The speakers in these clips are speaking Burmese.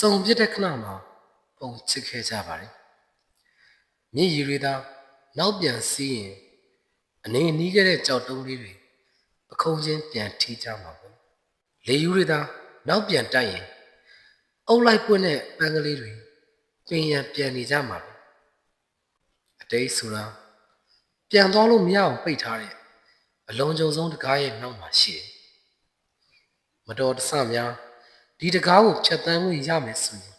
စုံပြစ်တဲ့ခဏမှာပုံချစ်ခဲ့ကြပါတယ်မြည်ရည်တွေသာနောက်ပြန်စီးရင်အနေနီးခဲ့တဲ့ကြောက်တုံးလေးတွေပခုံးချင်းပြန်ထိကြမှာပဲလေယူတွေသာနောက်ပြန်တိုက်ရင်အုပ်လိုက်ပွင့်တဲ့ပန်းကလေးတွေပင်ရန်ပြန်နေကြမှာပဲအတိတ်ဆိုတာပြန်သွားလို့မရအောင်ပိတ်ထားတဲ့အလုံးကြုံဆုံးတကားရဲ့နောက်မှာရှိတယ်မတော်တဆများဒီတကားကိုဖြတ်တန်းလို့ရမယ်ဆိုရင်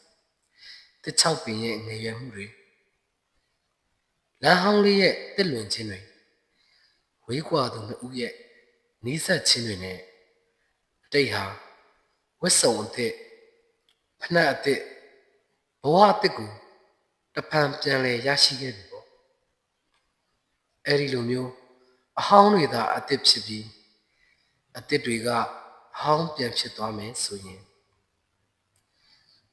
တစ်ချောက်ပင်ရဲ့ငရွယ်မှုတွေလမ်းဟောင်းလေးရဲ့တစ်လွင်ချင်းတွေဝေးကွာသူနှစ်ဦးရဲ့နီးစပ်ချင်းတွေနဲ့အတိတ်ဟာဝတ်စုံအသစ်ဖနှက်အသစ်ဘဝအသစ်ကိုတဖန်ပြန်လဲရရှိခဲ့ပြီပေါ့အဲ့ဒီလိုမျိုးအဟောင်းတွေသာအသစ်ဖြစ်ပြီးအသစ်တွေကအဟောင်းပြန်ဖြစ်သွားမယ်ဆိုရင်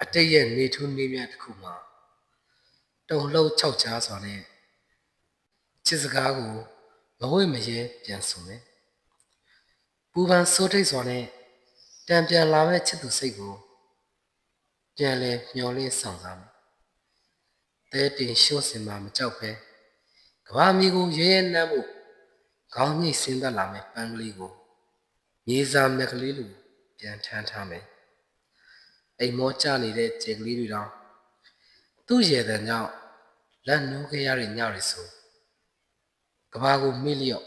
အတိတ်ရဲ့နေထူးနေမြတ်တစ်ခုမှာတုံလှုပ်ခြောက်ချားစွာနဲ့ချစ်စကားကိုမဝိမရဲပြန်ဆိုမယ်ပူပန်စိုးထိတ်စွာနဲ့တံပြန်လာမဲ့ချစ်သူစိတ်ကိုပြန်လဲမျောလင်းဆောင်စားမယ်တဲတင်ရှုံးစင်မှာမကြောက်ပဲကဘာမီကိုရဲရဲနှမ်းမှုခေါင်းညှိဆင်းသက်လာမဲ့ပန်းကလေးကိုမြေစာမြက်ကလေးလိုပြန်ထမ်းထားမယ်အိမ်မောကျနေတဲ့ခြေကလေးတွေတောင်သူ့ရဲတဲ့ကြောင့်လက်နှိုးခဲ့ရတဲ့ညတွေဆိုကဘာကိုမေ့လျော့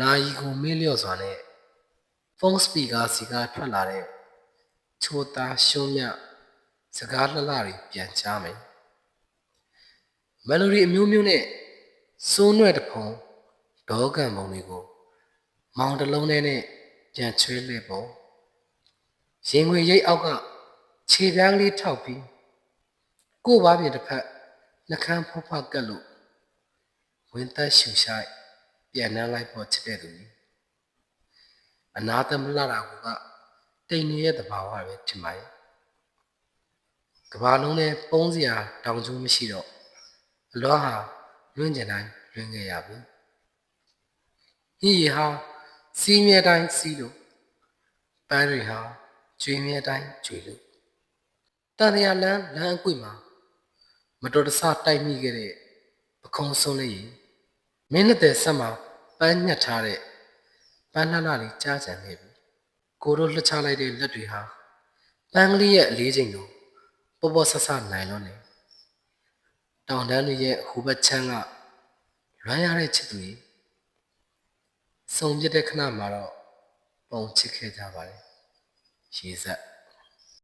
နာယီကိုမေ့လျော့စွာနဲ့ဖုန်းစပီကာစီကထွက်လာတဲ့ချိုသားရှုံးမြစကားလှလှတွေပြန်ချမယ်မယ်လိုဒီအမျိုးမျိုးနဲ့စိုးနွဲ့တဖုံဒေါကံပုံတွေကိုမောင်တလုံးနဲ့ပြန်ချွေးလှည့်ပုံရင်ခွေရိတ်အောက်ကခြေပြားကလေးထောက်ပြီးကို့ဘားပြင်တစ်ဖက်နှကန်းဖောက်ဖောက်ကက်လို့ဝင်းသက်ရှူရှိုက်ပြန်နှမ်းလိုက်ပေါ်ချစ်တဲ့သူကြီးအနာသမလှတာကတိမ်နေရဲ့တဘာဝပဲထင်ပါရဲ့ကဘာလုံးနဲ့ပုံးစရာတောင်ကျိုးမရှိတော့အလောဟာလွင့်ကျင်တိုင်းလွင့်ခဲ့ရပြီညည်ရီဟာစီးမြဲတိုင်းစီးလို့ပန်းတွေဟာကျွေးမြဲတိုင်းကျွေးလို့တန်ရလန်းလမ်းအကွေ့မှာမတော်တဆတိုက်မိခဲ့တဲ့ပခုံးဆုံးလေးမင်းနဲ့တဲ့ဆက်မှာပန်းညှက်ထားတဲ့ပန်းလှလှလေးကြားကြံခဲ့ပြီကိုတို့လှချလိုက်တဲ့လက်တွေဟာပန်းကလေးရဲ့အလေးချိန်ကိုပေါ်ပေါ်ဆဆနိုင်လို့နေတောင်တန်းတွေရဲ့ဟိုဘက်ချမ်းကလွမ်းရတဲ့ချစ်သူကြီးစုံပြတဲ့ခဏမှာတော့ပုံချစ်ခဲ့ကြပါတယ်ရေစက်